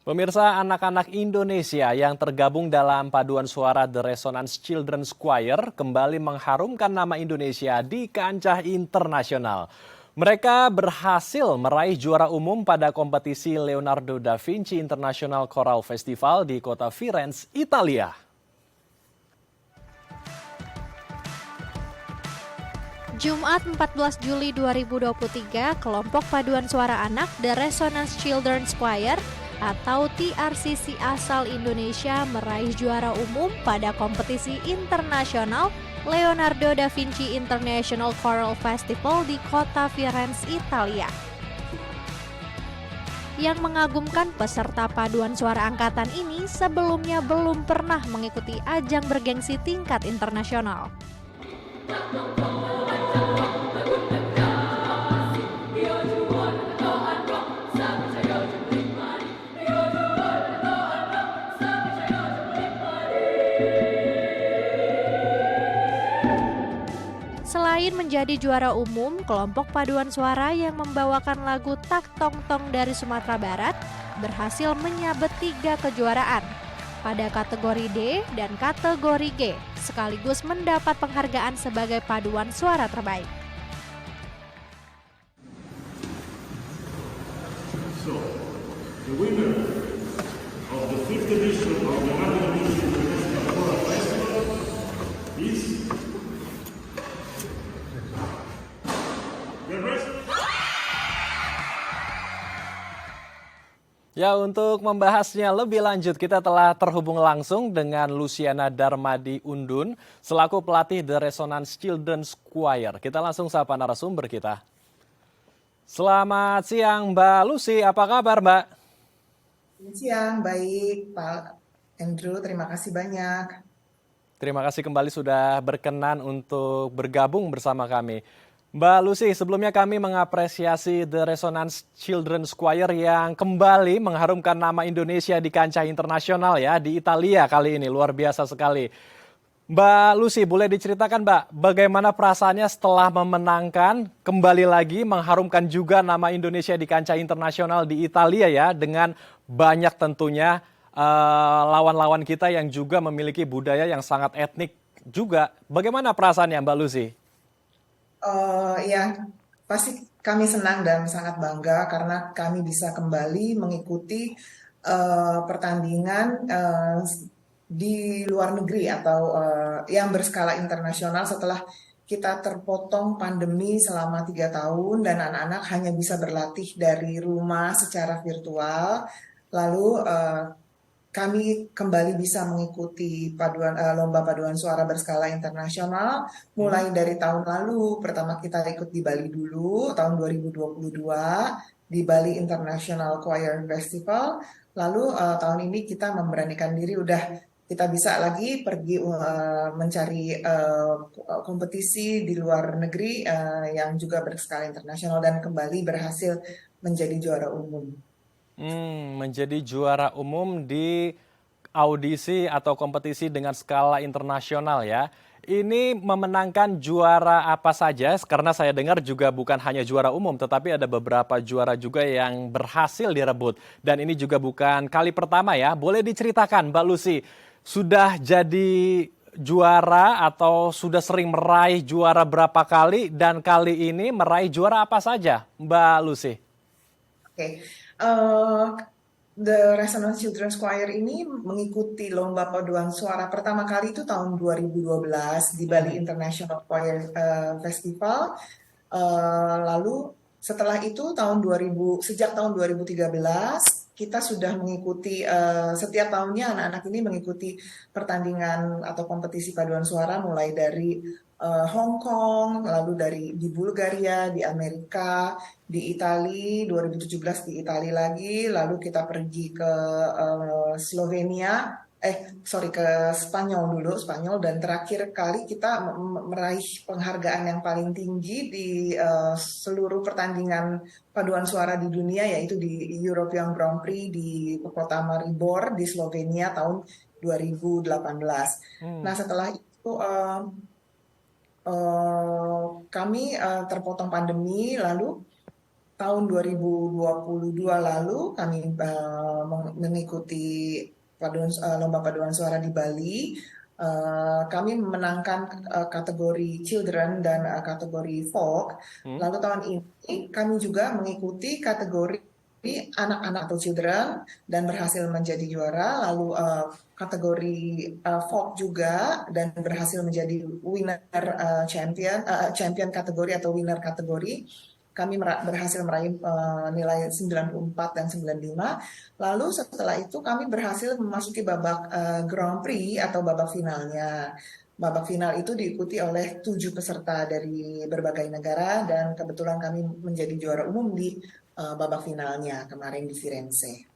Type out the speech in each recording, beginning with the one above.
Pemirsa, anak-anak Indonesia yang tergabung dalam paduan suara The Resonance Children's Choir kembali mengharumkan nama Indonesia di kancah internasional. Mereka berhasil meraih juara umum pada kompetisi Leonardo da Vinci International Choral Festival di kota Firenze, Italia. Jumat 14 Juli 2023, kelompok paduan suara anak The Resonance Children's Choir atau TRCC asal Indonesia meraih juara umum pada kompetisi internasional Leonardo da Vinci International Choral Festival di kota Firenze, Italia. Yang mengagumkan, peserta paduan suara angkatan ini sebelumnya belum pernah mengikuti ajang bergengsi tingkat internasional. Selain menjadi juara umum, kelompok paduan suara yang membawakan lagu Tak Tong Tong dari Sumatera Barat berhasil menyabet 3 kejuaraan pada kategori D dan kategori G, sekaligus mendapat penghargaan sebagai paduan suara terbaik. So, the winner of the 5th edition of the Leonardo da Vinci International Choral Festival is the Resonance. Ya, untuk membahasnya lebih lanjut, kita telah terhubung langsung dengan Luciana Darmadi Undun, selaku pelatih The Resonance Children's Choir. Kita langsung sapa narasumber kita. Selamat siang, Mbak Lucy. Apa kabar, Mbak? Selamat siang, baik Pak Andrew, terima kasih banyak. Terima kasih kembali sudah berkenan untuk bergabung bersama kami. Mbak Lucy, sebelumnya kami mengapresiasi The Resonance Children's Choir yang kembali mengharumkan nama Indonesia di kancah internasional ya, di Italia kali ini, luar biasa sekali. Mbak Lucy, boleh diceritakan Mbak, bagaimana perasaannya setelah memenangkan, kembali lagi mengharumkan juga nama Indonesia di kancah internasional di Italia ya, dengan banyak tentunya lawan-lawan kita yang juga memiliki budaya yang sangat etnik juga. Bagaimana perasaannya Mbak Lucy? Ya, pasti kami senang dan sangat bangga karena kami bisa kembali mengikuti pertandingan di luar negeri atau yang berskala internasional setelah kita terpotong pandemi selama 3 tahun dan anak-anak hanya bisa berlatih dari rumah secara virtual. Lalu kami kembali bisa mengikuti lomba paduan suara berskala internasional mulai dari tahun lalu. Pertama kita ikut di Bali dulu, tahun 2022 di Bali International Choir Festival. Lalu tahun ini kita memberanikan diri, udah kita bisa lagi pergi mencari kompetisi di luar negeri yang juga berskala internasional dan kembali berhasil menjadi juara umum. Menjadi juara umum di audisi atau kompetisi dengan skala internasional ya. Ini memenangkan juara apa saja? Karena saya dengar juga bukan hanya juara umum, tetapi ada beberapa juara juga yang berhasil direbut. Dan ini juga bukan kali pertama ya. Boleh diceritakan Mbak Lucy, sudah jadi juara atau sudah sering meraih juara berapa kali? Dan kali ini meraih juara apa saja Mbak Lucy? Oke, The Resonance Children's Choir ini mengikuti lomba paduan suara pertama kali itu tahun 2012 di Bali International Choir Festival. Lalu setelah itu sejak tahun 2013 kita sudah mengikuti setiap tahunnya anak-anak ini mengikuti pertandingan atau kompetisi paduan suara mulai dari Hong Kong, lalu di Bulgaria, di Amerika, di Italia, 2017 di Italia lagi, lalu kita pergi ke ke Spanyol, dan terakhir kali kita meraih penghargaan yang paling tinggi di seluruh pertandingan paduan suara di dunia, yaitu di European Grand Prix di kota Maribor di Slovenia tahun 2018. Nah setelah itu kami terpotong pandemi, lalu tahun 2022 lalu kami mengikuti lomba paduan suara di Bali. Kami memenangkan kategori children dan kategori folk. Hmm. Lalu tahun ini kami juga mengikuti kategori anak-anak atau children dan berhasil menjadi juara. Lalu kategori folk juga dan berhasil menjadi winner champion kategori atau winner kategori. Kami berhasil meraih nilai 94 dan 95. Lalu setelah itu kami berhasil memasuki babak Grand Prix atau babak finalnya. Babak final itu diikuti oleh 7 peserta dari berbagai negara dan kebetulan kami menjadi juara umum di babak finalnya kemarin di Firenze.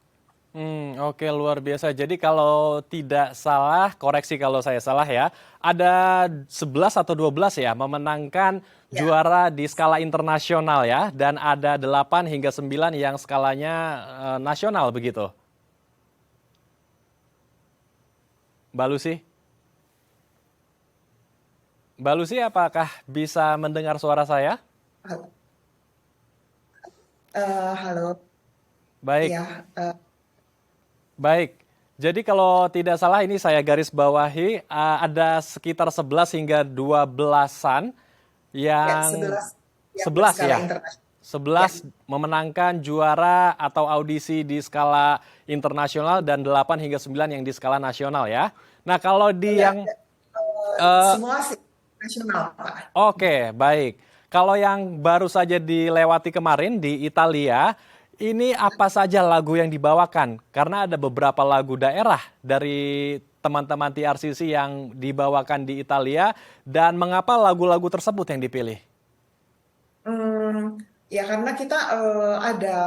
Oke, luar biasa. Jadi kalau tidak salah, koreksi kalau saya salah ya, ada 11 atau 12 ya memenangkan Ya, juara di skala internasional ya, dan ada 8 hingga 9 yang skalanya nasional begitu. Mbak Lucy? Mbak Lucy, apakah bisa mendengar suara saya? halo, Baik. ya, Baik, jadi kalau tidak salah ini saya garis bawahi ada sekitar 11 hingga 12-an ya yang 11 yang 11 berskala ya. internasional. Ya, 11 memenangkan juara atau audisi di skala internasional dan 8 hingga 9 yang di skala nasional ya. Nah, kalau di ya, yang eh, semua sih nasional, Pak. oke, baik. Kalau yang baru saja dilewati kemarin di Italia, ini apa saja lagu yang dibawakan? Karena ada beberapa lagu daerah dari teman-teman TRCC yang dibawakan di Italia, dan mengapa lagu-lagu tersebut yang dipilih? Ya karena kita ada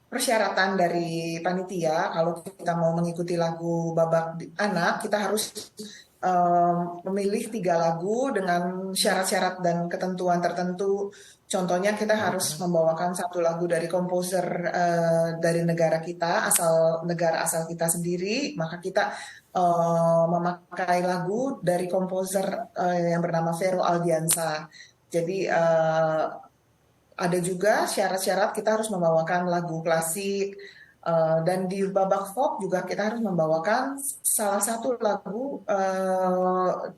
persyaratan dari panitia kalau kita mau mengikuti lagu babak anak kita harus memilih 3 lagu dengan syarat-syarat dan ketentuan tertentu. Contohnya kita harus membawakan 1 lagu dari komposer dari negara kita, negara asal kita sendiri, maka kita memakai lagu dari komposer yang bernama Vero Aldiansa. Jadi ada juga syarat-syarat kita harus membawakan lagu klasik dan di babak folk juga kita harus membawakan salah satu lagu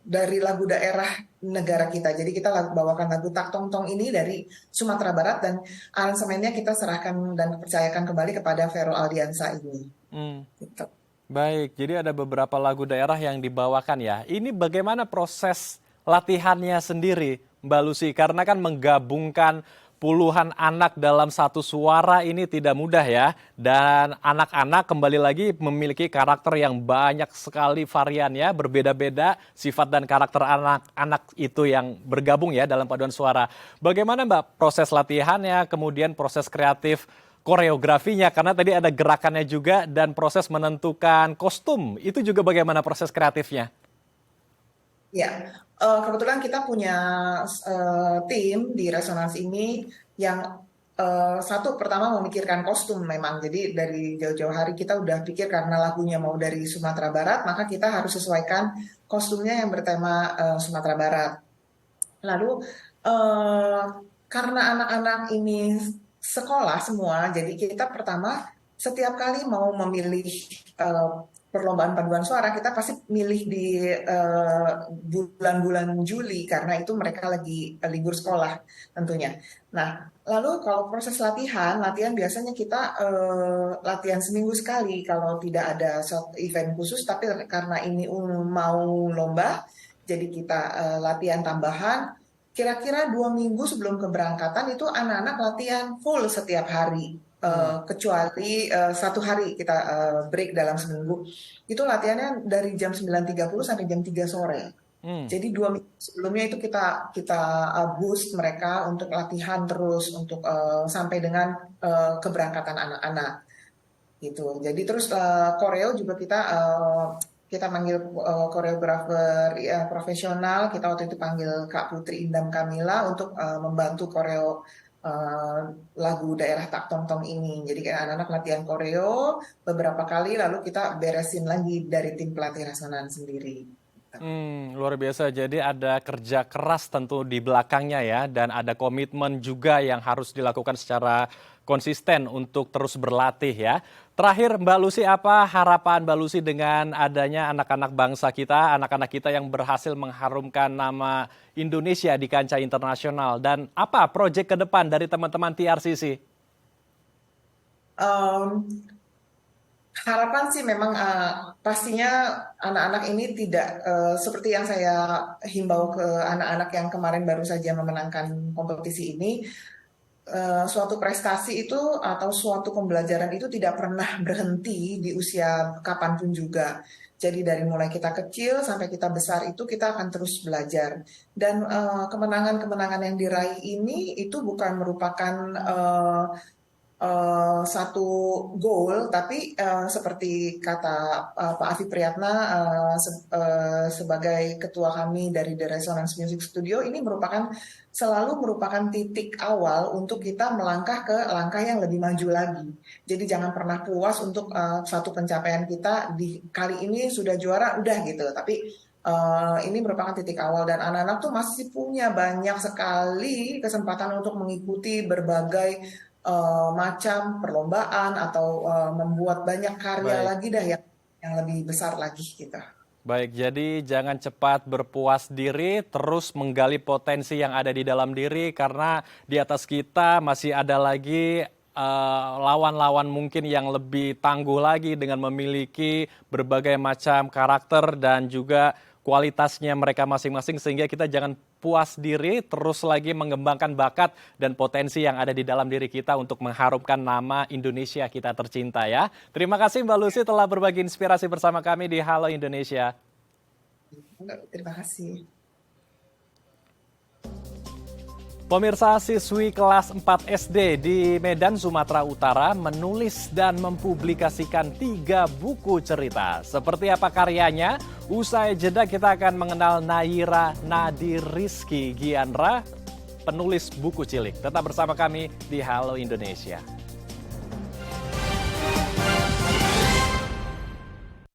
dari lagu daerah negara kita. Jadi kita bawakan lagu Tak Tong Tong ini dari Sumatera Barat dan aransemennya kita serahkan dan percayakan kembali kepada Vero Aldiansa ini. Hmm, Gitu. baik, jadi ada beberapa lagu daerah yang dibawakan ya. Ini bagaimana proses latihannya sendiri, Mbak Lucy? Karena kan menggabungkan puluhan anak dalam satu suara ini tidak mudah ya. Dan anak-anak kembali lagi memiliki karakter yang banyak sekali variannya, berbeda-beda sifat dan karakter anak-anak itu yang bergabung ya dalam paduan suara. Bagaimana Mbak proses latihannya, kemudian proses kreatif koreografinya, karena tadi ada gerakannya juga, dan proses menentukan kostum, itu juga bagaimana proses kreatifnya? Ya, kebetulan kita punya tim di Resonans ini yang satu pertama memikirkan kostum memang. Jadi dari jauh-jauh hari kita udah pikir karena lagunya mau dari Sumatera Barat, maka kita harus sesuaikan kostumnya yang bertema Sumatera Barat. Lalu eh, karena anak-anak ini sekolah semua, jadi kita pertama setiap kali mau memilih eh, perlombaan paduan suara, kita pasti milih di bulan-bulan Juli karena itu mereka lagi libur sekolah tentunya. Nah, lalu kalau proses latihan, latihan biasanya kita latihan seminggu sekali kalau tidak ada event khusus, tapi karena ini mau lomba, jadi kita latihan tambahan. Kira-kira 2 minggu sebelum keberangkatan itu anak-anak latihan full setiap hari. Hmm. Kecuali 1 hari kita break dalam seminggu. Itu latihannya dari jam 9.30 sampai jam 3 sore. Hmm. Jadi 2 minggu sebelumnya itu kita boost mereka untuk latihan terus untuk sampai dengan keberangkatan anak-anak gitu. Jadi terus koreo juga kita manggil koreografer ya, profesional. Kita waktu itu panggil Kak Putri Indam Kamila untuk membantu koreo eh, lagu daerah Tak Tong Tong ini. Jadi kayak anak-anak latihan koreo beberapa kali, lalu kita beresin lagi dari tim pelatih Rasonan sendiri. Luar biasa. Jadi ada kerja keras tentu di belakangnya ya, dan ada komitmen juga yang harus dilakukan secara konsisten untuk terus berlatih ya. Terakhir Mbak Lucy, apa harapan Mbak Lucy dengan adanya anak-anak bangsa kita, anak-anak kita yang berhasil mengharumkan nama Indonesia di kancah internasional, dan apa proyek ke depan dari teman-teman TRCC? Em, Harapan sih memang pastinya anak-anak ini tidak seperti yang saya himbau ke anak-anak yang kemarin baru saja memenangkan kompetisi ini. Suatu prestasi itu atau suatu pembelajaran itu tidak pernah berhenti di usia kapanpun juga. Jadi dari mulai kita kecil sampai kita besar itu kita akan terus belajar. Dan kemenangan-kemenangan yang diraih ini itu bukan merupakan satu goal, tapi seperti kata Pak Afi Priyatna sebagai ketua kami dari The Resonance Music Studio, ini selalu merupakan titik awal untuk kita melangkah ke langkah yang lebih maju lagi. Jadi jangan pernah puas untuk satu pencapaian kita di kali ini sudah juara, udah gitu. Tapi ini merupakan titik awal dan anak-anak tuh masih punya banyak sekali kesempatan untuk mengikuti berbagai macam perlombaan atau membuat banyak karya Baik. lagi dah yang lebih besar lagi gitu. Baik, jadi jangan cepat berpuas diri, terus menggali potensi yang ada di dalam diri, karena di atas kita masih ada lagi lawan-lawan mungkin yang lebih tangguh lagi dengan memiliki berbagai macam karakter dan juga kualitasnya mereka masing-masing, sehingga kita jangan puas diri, terus lagi mengembangkan bakat dan potensi yang ada di dalam diri kita untuk mengharumkan nama Indonesia kita tercinta ya. Terima kasih Mbak Lucy telah berbagi inspirasi bersama kami di Halo Indonesia. Terima kasih. Pemirsa, siswi kelas 4 SD di Medan, Sumatera Utara menulis dan mempublikasikan 3 buku cerita. Seperti apa karyanya? Usai jeda kita akan mengenal Naira Nadiriski Giandra, penulis buku cilik. Tetap bersama kami di Halo Indonesia.